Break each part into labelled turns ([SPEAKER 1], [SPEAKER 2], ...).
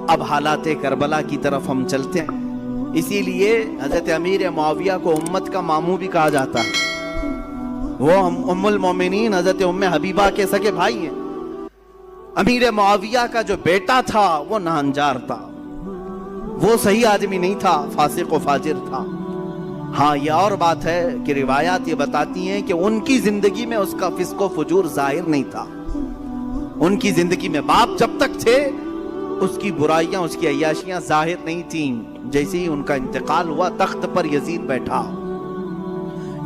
[SPEAKER 1] اب حالات کربلا کی طرف ہم چلتے ہیں. اسی لیے حضرت امیر معاویہ کو امت کا ماموں بھی کہا جاتا ہے. وہ ام المومنین حضرت ام حبیبہ کے سگے بھائی ہیں. امیر معاویہ کا جو بیٹا تھا وہ ناہنجار تھا، وہ صحیح آدمی نہیں تھا، فاسق و فاجر تھا. ہاں یہ اور بات ہے کہ روایات یہ بتاتی ہیں کہ ان کی زندگی میں اس کا فسق و فجور ظاہر نہیں تھا. ان کی زندگی میں باپ جب تک تھے اس کی برائیاں، اس کی عیاشیاں ظاہر نہیں تھیں. جیسے ہی ان کا انتقال ہوا تخت پر یزید بیٹھا.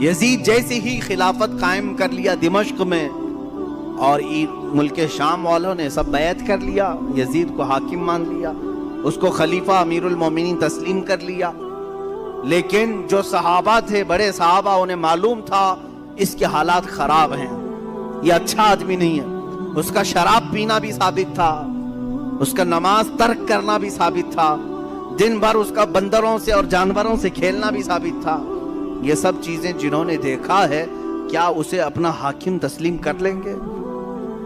[SPEAKER 1] یزید جیسے ہی خلافت قائم کر لیا دمشق میں، اور ملک شام والوں نے سب بیعت کر لیا، یزید کو حاکم مان لیا، اس کو خلیفہ امیر المومنین تسلیم کر لیا. لیکن جو صحابہ تھے، بڑے صحابہ، انہیں معلوم تھا اس کے حالات خراب ہیں، یہ اچھا آدمی نہیں ہے. اس کا شراب پینا بھی ثابت تھا، اس کا نماز ترک کرنا بھی ثابت تھا، دن بھر اس کا بندروں سے اور جانوروں سے کھیلنا بھی ثابت تھا. یہ سب چیزیں جنہوں نے دیکھا ہے، کیا اسے اپنا حاکم تسلیم کر لیں گے؟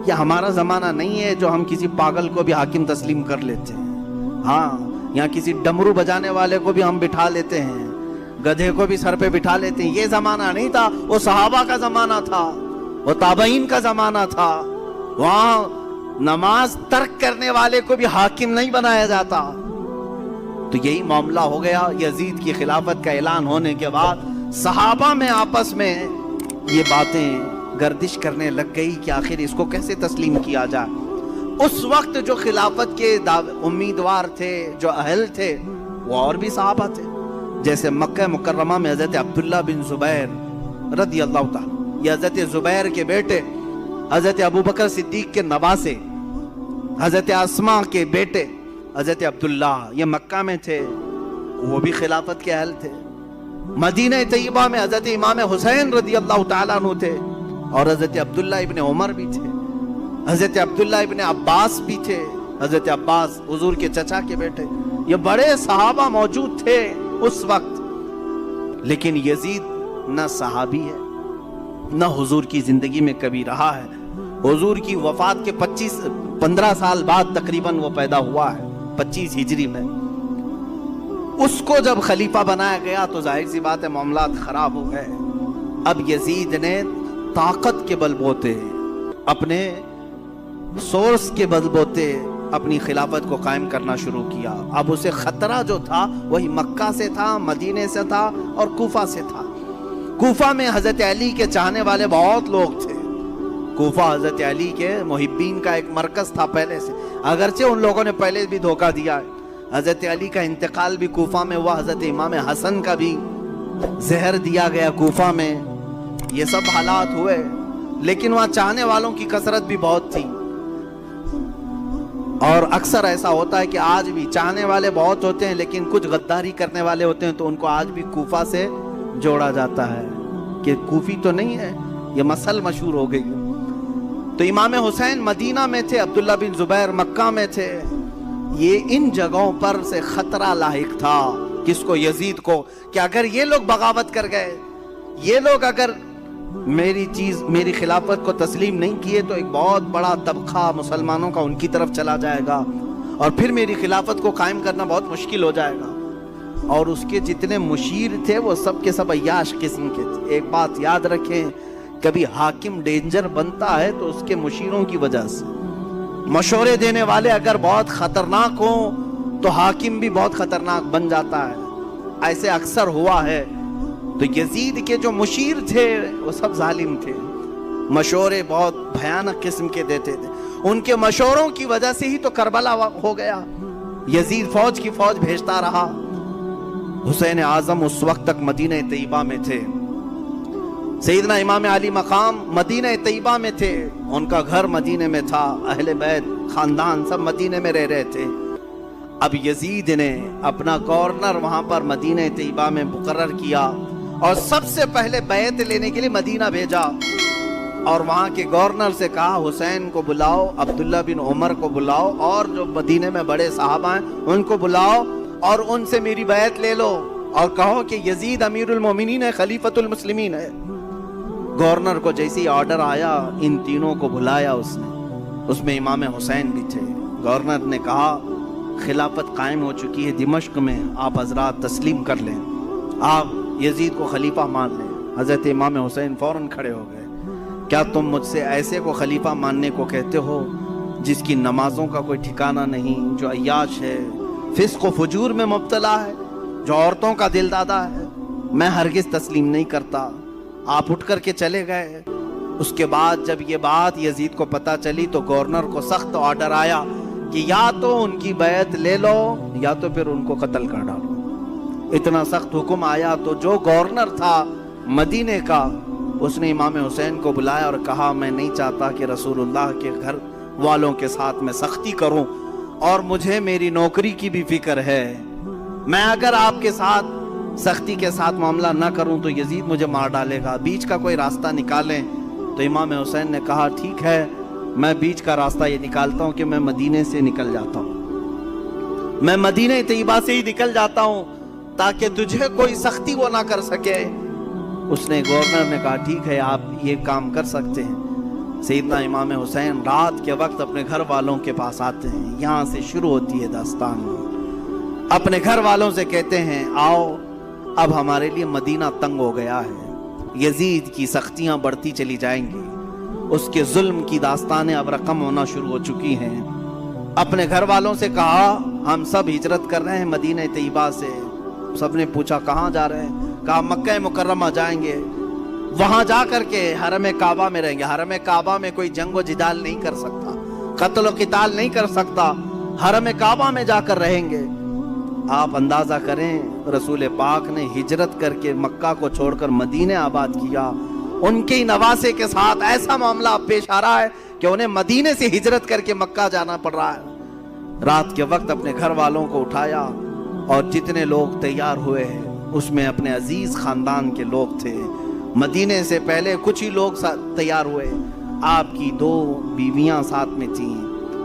[SPEAKER 1] یہ ہمارا زمانہ نہیں ہے جو ہم کسی پاگل کو بھی حاکم تسلیم کر لیتے ہیں. ہاں یہاں کسی ڈمرو بجانے والے کو بھی ہم بٹھا لیتے ہیں، گدھے کو بھی سر پہ بٹھا لیتے ہیں. یہ زمانہ نہیں تھا، وہ صحابہ کا زمانہ تھا، وہ تابعین کا زمانہ تھا. وہاں نماز ترک کرنے والے کو بھی حاکم نہیں بنایا جاتا. تو یہی معاملہ ہو گیا. یزید کی خلافت کا اعلان ہونے کے بعد صحابہ میں آپس میں یہ باتیں گردش کرنے لگ گئی کہ آخر اس کو کیسے تسلیم کیا جائے. اس وقت جو خلافت کے امیدوار تھے، جو اہل تھے، وہ اور بھی صحابہ تھے. جیسے مکہ مکرمہ میں حضرت عبداللہ بن زبیر رضی اللہ تعالی، یہ حضرت زبیر کے بیٹے، حضرت ابوبکر صدیق کے نواسے، حضرت اسماء کے بیٹے حضرت عبداللہ، یہ مکہ میں تھے، وہ بھی خلافت کے اہل تھے. مدینہ طیبہ میں حضرت امام حسین رضی اللہ تعالیٰ عنہ تھے، اور حضرت عبداللہ ابن عمر بھی تھے، حضرت عبداللہ ابن عباس بھی تھے، حضرت عباس حضور کے چچا کے بیٹے. یہ بڑے صحابہ موجود تھے اس وقت. لیکن یزید نہ صحابی ہے، نہ حضور کی زندگی میں کبھی رہا ہے. حضور کی وفات کے 15 سال بعد تقریباً وہ پیدا ہوا ہے، 25 ہجری میں. اس کو جب خلیفہ بنایا گیا تو ظاہر سی بات ہے معاملات خراب ہو گئے. اب یزید نے طاقت کے بل بوتے، اپنے سورس کے بل بوتے اپنی خلافت کو قائم کرنا شروع کیا. اب اسے خطرہ جو تھا وہی مکہ سے تھا، مدینے سے تھا اور کوفہ سے تھا. کوفہ میں حضرت علی کے چاہنے والے بہت لوگ تھے. کوفہ حضرت علی کے محبین کا ایک مرکز تھا پہلے سے، اگرچہ ان لوگوں نے پہلے بھی دھوکہ دیا ہے. حضرت علی کا انتقال بھی کوفہ میں ہوا، حضرت امام حسن کا بھی زہر دیا گیا کوفہ میں. یہ سب حالات ہوئے، لیکن وہاں چاہنے والوں کی کثرت بھی بہت تھی. اور اکثر ایسا ہوتا ہے کہ آج بھی چاہنے والے بہت ہوتے ہیں لیکن کچھ غداری کرنے والے ہوتے ہیں، تو ان کو آج بھی کوفہ سے جوڑا جاتا ہے کہ کوفی تو نہیں ہے، یہ مسل مشہور ہو گئی. تو امام حسین مدینہ میں تھے، عبداللہ بن زبیر مکہ میں تھے. یہ ان جگہوں پر سے خطرہ لاحق تھا کس کو؟ یزید کو، کہ اگر یہ لوگ بغاوت کر گئے، یہ لوگ اگر میری خلافت کو تسلیم نہیں کیے تو ایک بہت بڑا طبقہ مسلمانوں کا ان کی طرف چلا جائے گا، اور پھر میری خلافت کو قائم کرنا بہت مشکل ہو جائے گا. اور اس کے جتنے مشیر تھے وہ سب کے سب عیاش قسم کے تھے. ایک بات یاد رکھیں، کبھی حاکم ڈینجر بنتا ہے تو اس کے مشیروں کی وجہ سے. مشورے دینے والے اگر بہت خطرناک ہوں تو حاکم بھی بہت خطرناک بن جاتا ہے. ایسے اکثر ہوا ہے. تو یزید کے جو مشیر تھے وہ سب ظالم تھے، مشورے بہت بھیانک قسم کے دیتے تھے. ان کے مشوروں کی وجہ سے ہی تو کربلا ہو گیا. یزید فوج کی فوج بھیجتا رہا. حسین اعظم اس وقت تک مدینہ طیبہ میں تھے. سیدنا امام علی مقام مدینہ طیبہ میں تھے، ان کا گھر مدینہ میں تھا، اہل بیت خاندان سب مدینہ میں رہ رہے تھے. اب یزید نے اپنا گورنر وہاں پر مدینہ طیبہ میں مقرر کیا، اور سب سے پہلے بیعت لینے کے لیے مدینہ بھیجا، اور وہاں کے گورنر سے کہا حسین کو بلاؤ، عبداللہ بن عمر کو بلاؤ، اور جو مدینہ میں بڑے صحابہ ہیں ان کو بلاؤ، اور ان سے میری بیعت لے لو، اور کہو کہ یزید امیر المومنین ہے، خلیفۃ المسلمین ہے. گورنر کو جیسی آرڈر آیا ان تینوں کو بلایا اس نے، اس میں امام حسین بھی تھے. گورنر نے کہا खिलाफत कायम हो चुकी है दिमश्क में, आप हजरात तस्लीम कर लें, आप यजीद को खलीफा मान लें। हज़रत इमाम हुसैन फ़ौरन खड़े हो गए। क्या तुम मुझसे ऐसे को खलीफा मानने को कहते हो जिसकी नमाजों का कोई ठिकाना नहीं, जो अय्याश है, फिस्क व फुजूर में मुब्तला है, जो औरतों का दिल दादा है? मैं हरगिज़ तस्लीम नहीं करता। आप उठ कर के चले गए। उसके बाद जब ये बात यजीद को पता चली तो गवर्नर को सख्त ऑर्डर आया कि या तो उनकी बैत ले लो या तो फिर उनको कत्ल कर डालो। इतना सख्त हुक्म आया तो जो गवर्नर था मदीने का, उसने इमाम हुसैन को बुलाया और कहा, मैं नहीं चाहता कि रसूलुल्लाह के घर वालों के साथ मैं सख्ती करूं, और मुझे मेरी नौकरी की भी फिक्र है। मैं अगर आपके साथ सख्ती के साथ मामला ना करूं तो यजीद मुझे मार डालेगा, बीच का कोई रास्ता निकालें। तो इमाम हुसैन ने कहा, ठीक है, मैं बीच का रास्ता ये निकालता हूं कि मैं मदीने से निकल जाता हूं, मैं मदीने तैयबा से ही निकल जाता हूं ताकि तुझे कोई सख्ती वो ना कर सके। उसने गवर्नर ने कहा, ठीक है, आप ये काम कर सकते हैं। सैयदना इमाम हुसैन रात के वक्त अपने घर वालों के पास आते हैं। यहाँ से शुरू होती है दास्तान। अपने घर वालों से कहते हैं, आओ, अब हमारे लिए मदीना तंग हो गया है, यजीद की सख्तियां बढ़ती चली जाएंगी, उसके जुल्म की दास्तानें अब रकम होना शुरू हो चुकी हैं। अपने घर वालों से कहा, हम सब हिजरत कर रहे हैं मदीना तैयबा से। सबने पूछा, कहाँ जा रहे हैं? कहा, मक्का मुकर्रमा जाएंगे, वहां जा करके हरम काबा में रहेंगे। हरम काबा में कोई जंग व जिदाल नहीं कर सकता, कत्ल क़िताल नहीं कर सकता, हरम काबा में जाकर रहेंगे। आप अंदाजा करें, रसूल पाक ने हिजरत करके मक्का को छोड़कर मदीने आबाद किया। उनके ही नवासे के साथ ऐसा मामला पेश आ रहा है कि उन्हें मदीने से हिजरत करके मक्का जाना पड़ रहा है। रात के वक्त अपने घर वालों को उठाया और जितने लोग तैयार हुए हैं उसमें अपने अजीज खानदान के लोग थे। मदीने से पहले कुछ ही लोग तैयार हुए। आपकी 2 बीवियां साथ में थीं,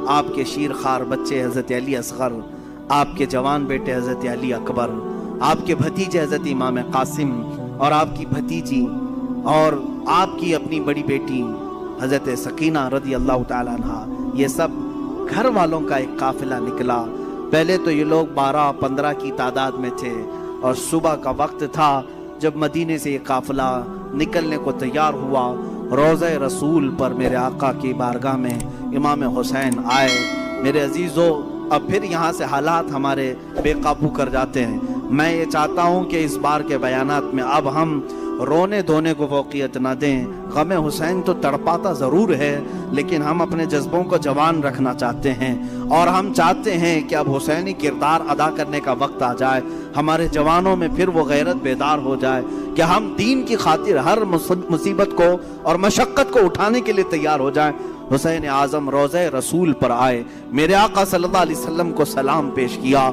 [SPEAKER 1] आपके शीरखार बच्चे हजरत अली असगर, आपके जवान बेटे हजरत अली अकबर, आपके भतीजे हजरत इमाम कासिम और आपकी भतीजी और आपकी अपनी बड़ी बेटी हजरत सकीना रदी अल्लाह ताला अन्हा। ये सब घर वालों का एक काफिला निकला। पहले तो ये लोग 12-15 की तादाद में थे और सुबह का वक्त था जब मदीने से ये काफिला निकलने को तैयार हुआ। रोज़े रसूल पर मेरे आका की बारगाह में इमाम हुसैन आए। मेरे अजीज़ों, अब फिर यहाँ से हालात हमारे बेकाबू कर जाते हैं। मैं ये चाहता हूँ कि इस बार के बयानात में अब हम रोने धोने को फौकियत ना दें। गम हुसैन तो तड़पाता ज़रूर है, लेकिन हम अपने जज्बों को जवान रखना चाहते हैं और हम चाहते हैं कि अब हुसैनी किरदार अदा करने का वक्त आ जाए। हमारे जवानों में फिर वो गैरत बेदार हो जाए कि हम दीन की खातिर हर मुसीबत को और मशक्क़त को उठाने के लिए तैयार हो जाएं। हुसैन आज़म रोज़े रसूल पर आए, मेरे आका सल्लल्लाहु अलैहि वसल्लम को सलाम पेश किया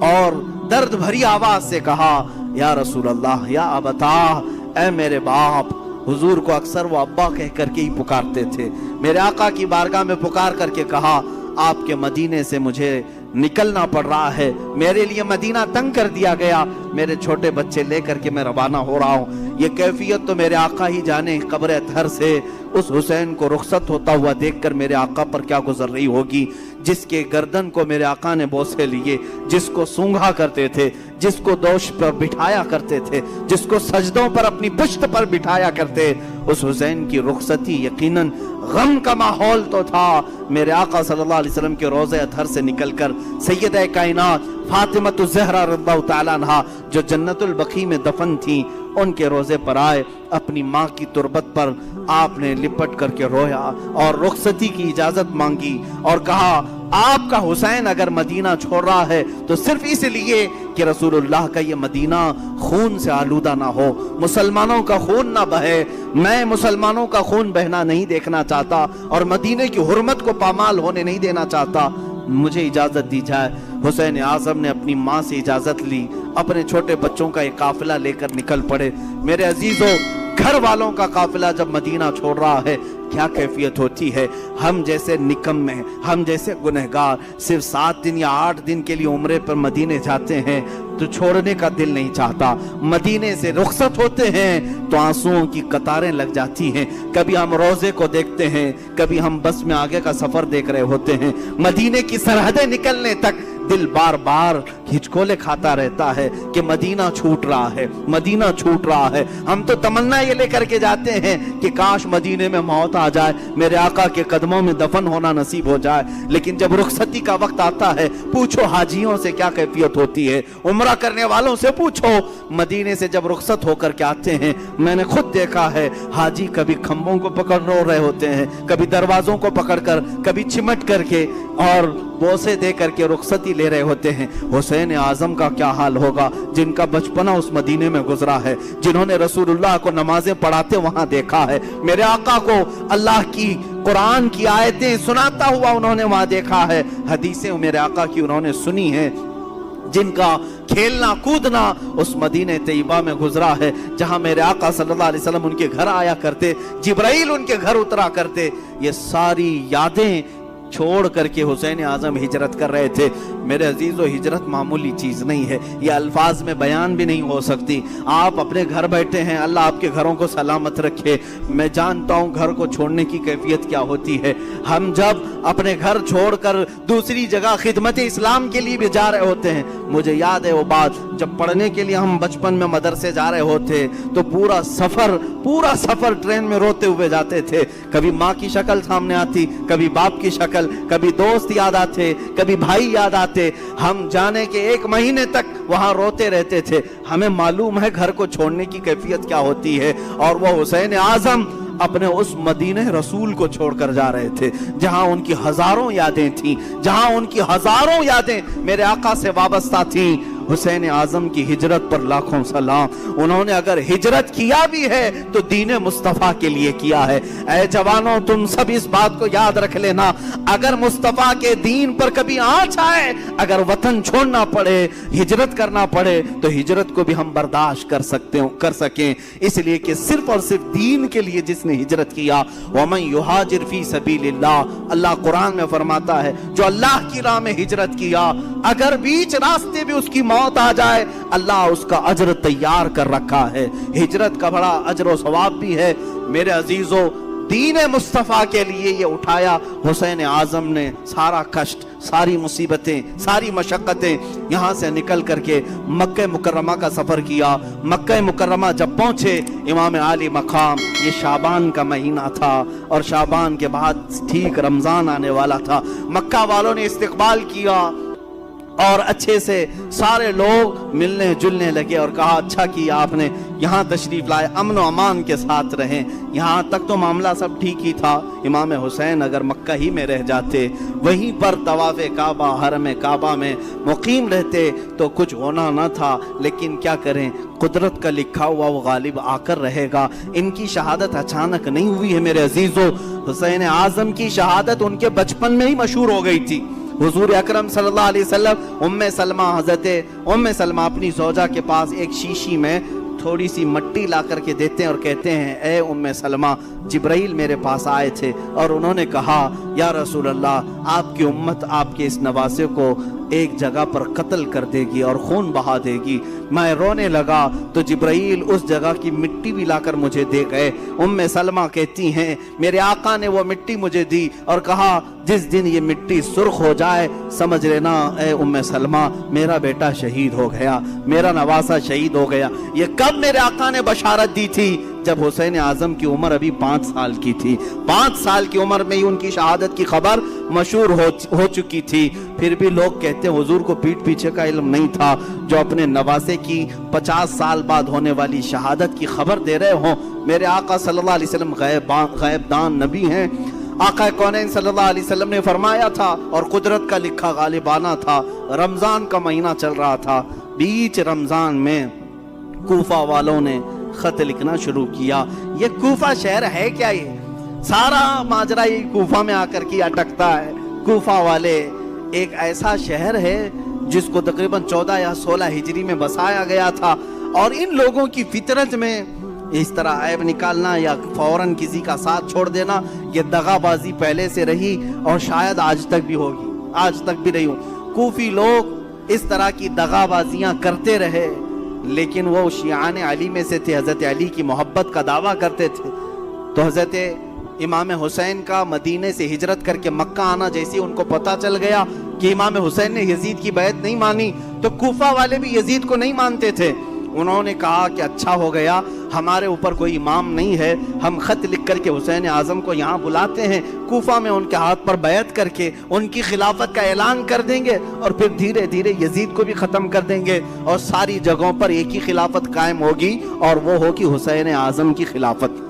[SPEAKER 1] और दर्द भरी आवाज़ से कहा, या रसूल अल्लाह, या अबता, ऐ मेरे बाप। हुजूर को अक्सर वो अब्बा कह करके ही पुकारते थे। मेरे आका की बारगाह में पुकार करके कहा, आपके मदीने से मुझे निकलना पड़ रहा है, मेरे लिए मदीना तंग कर दिया गया, मेरे छोटे बच्चे लेकर के मैं रवाना हो रहा हूँ। ये कैफियत तो मेरे आका ही जाने। कब्र अतहर से उस हुसैन को रुखसत होता हुआ देखकर मेरे आका पर क्या गुजर रही होगी, जिसके गर्दन को मेरे आका ने बोसे लिए, जिसको सूंघा करते थे, जिसको दोष पर बिठाया करते थे, जिसको सजदों पर अपनी पुश्त पर बिठाया करते। उस हुसैन की रुखसती यकीनन गम का माहौल तो था। मेरे आका सल्लल्लाहु अलैहि वसल्लम के रोज़े अतहर से निकलकर सैयदा कायनात फातिमतु ज़हरा रज़ियल्लाहु ताला अन्हा, जो जन्नतुल बकी में दफन थी, उनके रोज़े पर आए। अपनी माँ की तुरबत पर आपने लिपट करके रोया और रुखसती की इजाज़त मांगी और कहा, आपका हुसैन अगर मदीना छोड़ रहा है तो सिर्फ इसलिए कि रसूलुल्लाह का ये मदीना खून से आलूदा ना हो, मुसलमानों का खून ना बहे। मैं मुसलमानों का खून बहना नहीं देखना चाहता और मदीने की हुर्मत को पामाल होने नहीं देना चाहता। मुझे इजाज़त दी जाए। हुसैन आज़म ने अपनी माँ से इजाज़त ली, अपने छोटे बच्चों का एक काफिला लेकर निकल पड़े। मेरे अजीज़ों, घर वालों का काफिला जब मदीना छोड़ रहा है, क्या कैफियत होती है। हम जैसे निकम्मे, हम जैसे गुनहगार सिर्फ 7 दिन या 8 दिन के लिए उम्रे पर मदीने जाते हैं तो छोड़ने का दिल नहीं चाहता। मदीने से रुखसत होते हैं तो आंसुओं की कतारें लग जाती हैं। कभी हम रोज़े को देखते हैं, कभी हम बस में आगे का सफर देख रहे होते हैं। मदीने की सरहदें निकलने तक दिल बार बार हिचकोले खाता रहता है कि मदीना छूट रहा है, मदीना छूट रहा है। हम तो तमन्ना ये लेकर के जाते हैं कि काश मदीने में मौत आ जाए, मेरे आका के कदमों में दफन होना नसीब हो जाए। लेकिन जब रुखसती का वक्त आता है, पूछो हाजियों से क्या कैफियत होती है, उम्रा करने वालों से पूछो, मदीने से जब रुखसत होकर के आते हैं, मैंने खुद देखा है हाजी कभी खंभों को पकड़ रो रहे होते हैं, कभी दरवाजों को पकड़कर, कभी चिमट करके और बोसे दे करके रुखसती ले रहे होते हैं। हुसैन आजम का क्या हाल होगा जिनका बचपना उस मदीने में गुजरा है, जिन्होंने रसूलुल्लाह को नमाजें पढ़ाते वहां देखा है, मेरे आका को अल्लाह की कुरान की आयतें सुनाता हुआ उन्होंने वहां देखा है, हदीसें मेरे आका की उन्होंने सुनी है, जिनका खेलना कूदना उस मदीने तैयबा में गुजरा है, जहां मेरे आका सल्लल्लाहु अलैहि वसल्लम उनके घर आया करते, जिब्राइल उनके घर उतरा करते। ये सारी यादें छोड़ करके हुसैन आजम हिजरत कर रहे थे। मेरे अजीजों, हिजरत मामूली चीज नहीं है, ये अल्फाज में बयान भी नहीं हो सकती। आप अपने घर बैठे हैं, अल्लाह आपके घरों को सलामत रखे। मैं जानता हूं घर को छोड़ने की कैफियत क्या होती है। हम जब अपने घर छोड़कर दूसरी जगह खिदमत इस्लाम के लिए भी जा रहे होते हैं, मुझे याद है वो बात, जब पढ़ने के लिए हम बचपन में मदरसे जा रहे होते तो पूरा सफर ट्रेन में रोते हुए जाते थे। कभी माँ की शक्ल सामने आती, कभी बाप की शक्ल, कभी दोस्त याद आते, कभी भाई याद आते। हम जाने के 1 महीने तक वहां रोते रहते थे। हमें मालूम है घर को छोड़ने की कैफियत क्या होती है। और वो हुसैन आजम अपने उस मदीने रसूल को छोड़कर जा रहे थे, जहां उनकी हजारों यादें थी, जहां उनकी हजारों यादें मेरे आका से वाबस्ता थी। हुसैन आजम की हिजरत पर लाखों सलाम। उन्होंने अगर हिजरत किया भी है तो दीन मुस्तफा के लिए किया है। ऐ जवानों, तुम सब इस बात को याद रख लेना, अगर मुस्तफा के दीन पर कभी आंच आए, अगर वतन छोड़ना पड़े, हिजरत करना पड़े, तो हिजरत को भी हम बर्दाश्त कर सकें। इसलिए कि सिर्फ और सिर्फ दीन के लिए जिसने हिजरत किया, वमन युहाजिर फी सबीलिल्लाह, अल्लाह कुरान में फरमाता है, जो अल्लाह की राह में हिजरत किया, अगर बीच रास्ते भी उसकी मौत आ जाए, अल्लाह उसका अजर तैयार कर रखा है। हिजरत का बड़ा अजर और सवाब भी है। मेरे अजीजों, दीन मुस्तफा के लिए ये उठाया हुसैन आजम ने सारा कष्ट, सारी मुसीबतें, सारी मशक्कतें। यहाँ से निकल करके मक्का मुकर्रमा का सफर किया। मक्का मुकर्रमा जब पहुंचे, इमाम आली मकाम, ये शाबान का महीना था और शाबान के बाद ठीक रमजान आने वाला था। मक्का वालों ने इस्तकबाल किया और अच्छे से सारे लोग मिलने जुलने लगे और कहा, अच्छा किया आपने यहाँ तशरीफ लाए, अमन व अमान के साथ रहें। यहाँ तक तो मामला सब ठीक ही था। इमाम हुसैन अगर मक्का ही में रह जाते, वहीं पर तवाफ़े काबा, हरम काबा में मुकीम रहते, तो कुछ होना न था। लेकिन क्या करें, कुदरत का लिखा हुआ वो गालिब आकर रहेगा। इनकी शहादत अचानक नहीं हुई है मेरे अजीजों। हुसैन आजम की शहादत उनके बचपन में ही मशहूर हो गई थी। हुजूर अकरम सल्लल्लाहु अलैहि वसल्लम उम्मे सलमा अपनी ज़ौजा के पास एक शीशी में थोड़ी सी मट्टी ला करके देते हैं और कहते हैं, ए उम्मे सलमा, जिब्राइल मेरे पास आए थे और उन्होंने कहा, या रसूल अल्लाह, आपकी उम्मत आपके इस नवासे को एक जगह पर कत्ल कर देगी और खून बहा देगी। मैं रोने लगा तो जिब्राइल उस जगह की मिट्टी भी लाकर मुझे दे गए। उम्मे सलमा कहती हैं, मेरे आका ने वो मिट्टी मुझे दी और कहा, जिस दिन ये मिट्टी सुर्ख हो जाए, समझ लेना ए उम्मे सलमा, मेरा बेटा शहीद हो गया, मेरा नवासा शहीद हो गया। ये कब मेरे आका ने बशारत दी थी? जब हुसैन आजम की उम्र अभी 5 साल की थी। 5 साल की उम्र में ही उनकी शहादत की खबर मशहूर हो चुकी थी। फिर भी लोग कहते हैं हुजूर को पीठ पीछे का इल्म नहीं था, जो अपने नवासे की 50 साल बाद होने वाली शहादत की खबर दे रहे हो। मेरे आका सल्लल्लाहु अलैहि वसल्लम गैबदान नबी हैं। आका कौनैन सल्लल्लाहु अलैहि वसल्लम ने फरमाया था और कुदरत का लिखा गालिबाना था। रमजान का महीना चल रहा था। बीच रमजान में कूफा वालों ने खत लिखना शुरू किया। ये कूफा शहर है क्या? ये सारा माजरा ये कूफा में आकर के अटकता है। कूफा वाले एक ऐसा शहर है जिसको तकरीबन 14 या 16 हिजरी में बसाया गया था। और इन लोगों की फितरत में इस तरह ऐब निकालना या फौरन किसी का साथ छोड़ देना, ये दगाबाजी पहले से रही और शायद आज तक भी होगी, आज तक भी रही हो। कूफी लोग इस तरह की दगाबाजियां करते रहे, लेकिन वो शियान अली में से थे, हजरत अली की मोहब्बत का दावा करते थे। तो हजरत امام حسین کا مدینے سے ہجرت کر کے مکہ آنا جیسے ان کو پتہ چل گیا کہ امام حسین نے یزید کی بیعت نہیں مانی، تو کوفہ والے بھی یزید کو نہیں مانتے تھے۔ انہوں نے کہا کہ اچھا ہو گیا، ہمارے اوپر کوئی امام نہیں ہے، ہم خط لکھ کر کے حسین اعظم کو یہاں بلاتے ہیں، کوفہ میں ان کے ہاتھ پر بیعت کر کے ان کی خلافت کا اعلان کر دیں گے، اور پھر دھیرے دھیرے یزید کو بھی ختم کر دیں گے، اور ساری جگہوں پر ایک ہی خلافت قائم ہوگی، اور وہ ہوگی حسین اعظم کی خلافت۔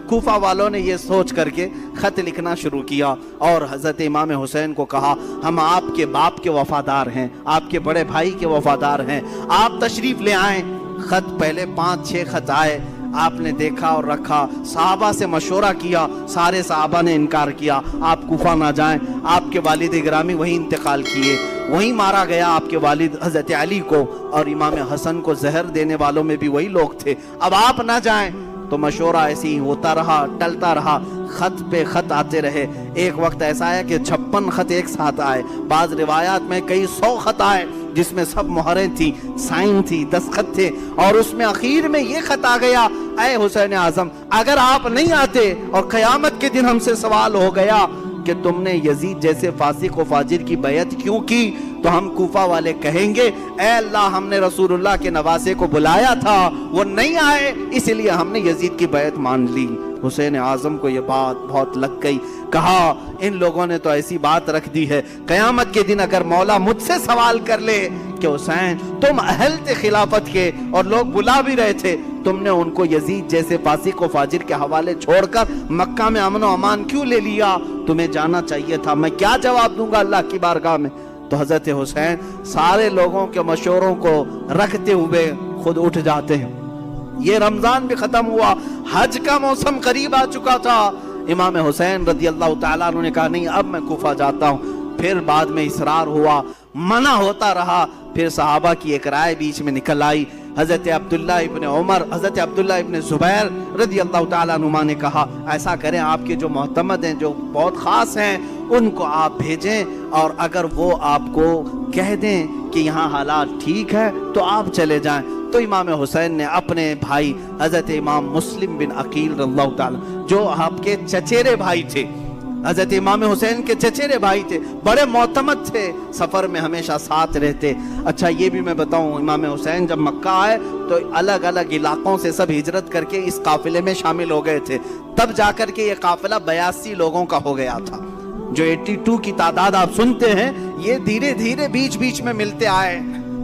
[SPEAKER 1] کوفہ والوں نے یہ سوچ کر کے خط لکھنا شروع کیا، اور حضرت امام حسین کو کہا ہم آپ کے باپ کے وفادار ہیں، آپ کے بڑے بھائی کے وفادار ہیں، آپ تشریف لے آئیں۔ خط پہلے 5-6 خط آئے، آپ نے دیکھا اور رکھا، صحابہ سے مشورہ کیا، سارے صحابہ نے انکار کیا، آپ کوفہ نہ جائیں، آپ کے والد گرامی وہیں انتقال کیے، وہیں مارا گیا آپ کے والد حضرت علی کو، اور امام حسن کو زہر دینے والوں میں بھی وہی لوگ تھے، اب آپ نہ جائیں۔ تو مشورہ ایسے ہی ہوتا رہا، ٹلتا رہا، خط پہ خط آتے رہے۔ ایک وقت ایسا ہے کہ 56 خط ایک ساتھ آئے، بعض روایات میں کئی 100 خط آئے، جس میں سب مہریں تھیں، سائن تھی، دستخط تھے، اور اس میں اخیر میں یہ خط آ گیا، اے حسین اعظم اگر آپ نہیں آتے اور قیامت کے دن ہم سے سوال ہو گیا کہ تم نے یزید جیسے فاسق و فاجر کی بیعت کیوں کی، تو ہم کوفہ والے کہیں گے اے اللہ ہم نے رسول اللہ کے نواسے کو بلایا تھا، وہ نہیں آئے، اس لیے ہم نے یزید کی بیعت مان لی۔ حسین اعظم کو یہ بات بہت لگ گئی، کہا ان لوگوں نے تو ایسی بات رکھ دی ہے، قیامت کے دن اگر مولا مجھ سے سوال کر لے کہ حسین تم اہل تھے خلافت کے اور لوگ بلا بھی رہے تھے، تم نے ان کو یزید جیسے فاسق و فاجر کے حوالے چھوڑ کر مکہ میں امن و امان کیوں لے لیا، تمہیں جانا چاہیے تھا، میں کیا جواب دوں گا اللہ کی بارگاہ میں؟ تو حضرت حسین سارے لوگوں کے مشوروں کو رکھتے ہوئے خود اٹھ جاتے ہیں۔ یہ رمضان بھی ختم ہوا، حج کا موسم قریب آ چکا تھا، امام حسین رضی اللہ تعالیٰ عنہ نے کہا نہیں اب میں کوفہ جاتا ہوں، پھر بعد میں اصرار ہوا، منع ہوتا رہا، پھر صحابہ کی ایک رائے بیچ میں نکل آئی، حضرت عبداللہ ابن عمر، حضرت عبداللہ ابن زبیر رضی اللہ تعالیٰ عنہ نے کہا ایسا کریں آپ کے جو معتمد ہیں جو بہت خاص ہیں ان کو آپ بھیجیں، اور اگر وہ آپ کو کہہ دیں کہ یہاں حالات ٹھیک ہے تو آپ چلے جائیں۔ تو امام حسین نے اپنے بھائی حضرت امام مسلم بن عقیل رضی اللہ تعالیٰ جو آپ کے چچیرے بھائی تھے، حضرت امام حسین کے چچیرے بھائی تھے، بڑے معتمد تھے، سفر میں ہمیشہ ساتھ رہتے۔ اچھا یہ بھی میں بتاؤں، امام حسین جب مکہ آئے تو الگ الگ علاقوں سے سب ہجرت کر کے اس قافلے میں شامل ہو گئے تھے، تب جا کر کے یہ قافلہ 82 لوگوں کا ہو گیا تھا۔ جو 82 کی تعداد آپ سنتے ہیں یہ دھیرے دھیرے بیچ بیچ میں ملتے آئے۔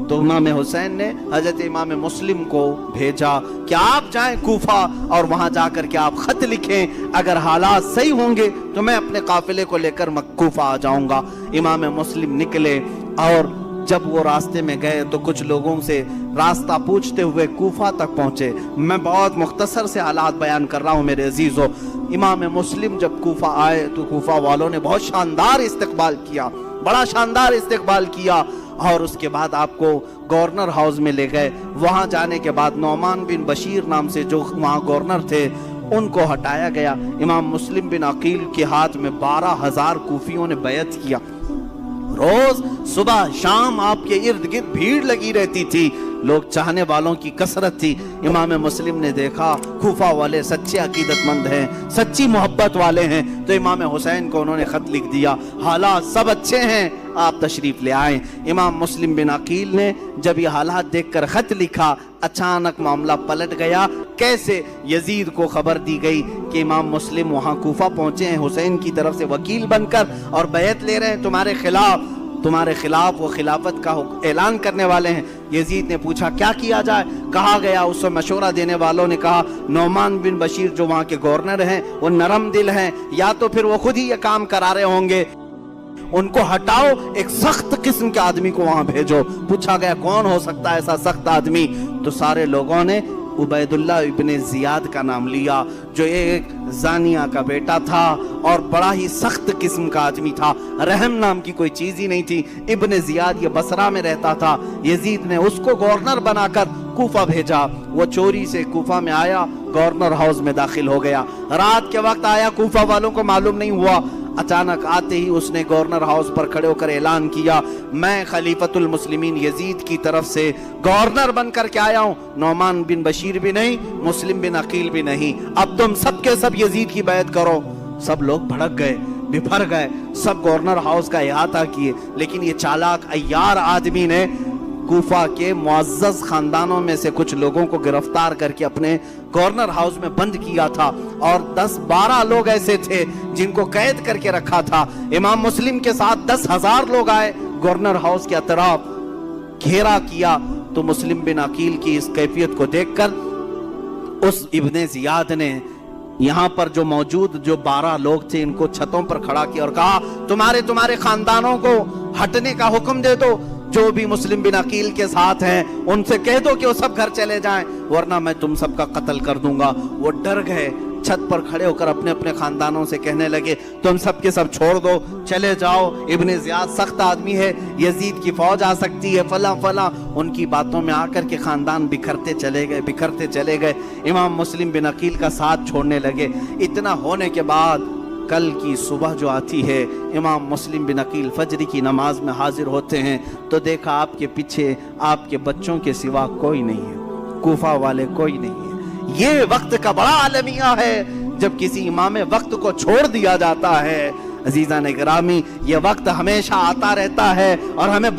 [SPEAKER 1] تو امام حسین نے حضرت امام مسلم کو بھیجا کہ آپ جائیں کوفہ اور وہاں جا کر کے آپ خط لکھیں، اگر حالات صحیح ہوں گے تو میں اپنے قافلے کو لے کر کوفہ آ جاؤں گا۔ امام مسلم نکلے اور جب وہ راستے میں گئے تو کچھ لوگوں سے راستہ پوچھتے ہوئے کوفہ تک پہنچے۔ میں بہت مختصر سے حالات بیان کر رہا ہوں میرے عزیزو۔ امام مسلم جب کوفہ آئے تو کوفہ والوں نے بہت شاندار استقبال کیا، بڑا شاندار استقبال کیا، اور اس کے بعد آپ کو گورنر ہاؤس میں لے گئے۔ وہاں جانے کے بعد نعمان بن بشیر نام سے جو وہاں گورنر تھے ان کو ہٹایا گیا۔ امام مسلم بن عقیل کے ہاتھ میں 12,000 کوفیوں نے بیعت کیا۔ روز صبح شام آپ کے ارد گرد بھیڑ لگی رہتی تھی، لوگ چاہنے والوں کی کثرت تھی۔ امام مسلم نے دیکھا کوفہ والے سچے عقیدت مند ہیں، سچی محبت والے ہیں، تو امام حسین کو انہوں نے خط لکھ دیا، حالات سب اچھے ہیں، آپ تشریف لے آئیں۔ امام مسلم بن عقیل نے جب یہ حالات دیکھ کر خط لکھا، اچانک معاملہ پلٹ گیا۔ کیسے؟ یزید کو خبر دی گئی کہ امام مسلم وہاں کوفہ پہنچے ہیں حسین کی طرف سے وکیل بن کر اور بیعت لے رہے ہیں تمہارے خلاف وہ خلافت کا اعلان کرنے والے ہیں۔ یزید نے پوچھا کیا کیا جائے؟ کہا گیا، اس سے مشورہ دینے والوں نے کہا نعمان بن بشیر جو وہاں کے گورنر ہیں وہ نرم دل ہیں، یا تو پھر وہ خود ہی یہ کام کرا رہے ہوں گے، ان کو ہٹاؤ، ایک سخت قسم کے آدمی کو وہاں بھیجو۔ پوچھا گیا کون ہو سکتا ہے ایسا سخت آدمی؟ تو سارے لوگوں نے عبید اللہ ابن زیاد کا نام لیا، جو ایک زانیہ کا بیٹا تھا اور بڑا ہی سخت قسم کا آدمی تھا، رحم نام کی کوئی چیز ہی نہیں تھی۔ ابن زیاد یہ بصرہ میں رہتا تھا، یزید نے اس کو گورنر بنا کر کوفہ بھیجا۔ وہ چوری سے کوفہ میں آیا، گورنر ہاؤس میں داخل ہو گیا، رات کے وقت آیا، کوفہ والوں کو معلوم نہیں ہوا۔ اچانک آتے ہی اس نے گورنر ہاؤس پر کھڑے ہو کر اعلان کیا، میں خلیفۃ المسلمین یزید کی طرف سے گورنر بن کر کے آیا ہوں، نعمان بن بشیر بھی نہیں، مسلم بن عقیل بھی نہیں، اب تم سب کے سب یزید کی بیعت کرو۔ सब लोग भड़क गए, बिफर गए, सब गवर्नर हाउस का इहाता किए। लेकिन ये चालाक अय्यार आदमी ने कूफा के मुअज़्ज़ज़ खानदानों में से कुछ लोगों को गिरफ्तार करके अपने गवर्नर हाउस में बंद किया था, और 10-12 लोग ऐसे थे जिनको कैद करके रखा था। इमाम मुस्लिम के साथ 10,000 लोग आए, गवर्नर हाउस के अतराफ घेरा किया। तो मुस्लिम बिन अकील की इस कैफियत को देखकर उस इब्ने जियाद ने यहाँ पर जो मौजूद जो 12 लोग थे इनको छतों पर खड़ा किया और कहा, तुम्हारे खानदानों को हटने का हुक्म दे दो, जो भी मुस्लिम बिन अकील के साथ हैं उनसे कह दो कि वो सब घर चले जाएं, वरना मैं तुम सबका कत्ल कर दूंगा। वो डर गए, छत पर खड़े होकर अपने अपने खानदानों से कहने लगे, तुम सब के सब छोड़ दो, चले जाओ, इब्ने ज़ियाद सख्त आदमी है, यजीद की फौज आ सकती है, फला फला। उनकी बातों में आकर के खानदान बिखरते चले गए। इमाम मुस्लिम बिन अकील का साथ छोड़ने लगे। इतना होने के बाद कल की सुबह जो आती है, इमाम मुस्लिम बिन अकील फजर की नमाज में हाजिर होते हैं तो देखा आपके पीछे आपके बच्चों के सिवा कोई नहीं है, कूफा वाले कोई नहीं है। ये वक्त का बड़ा आलमिया है जब किसी इमाम वक्त को छोड़ दिया जाता है। अजीज़ान गिरामी, ये वक्त हमेशा आता रहता है और हमें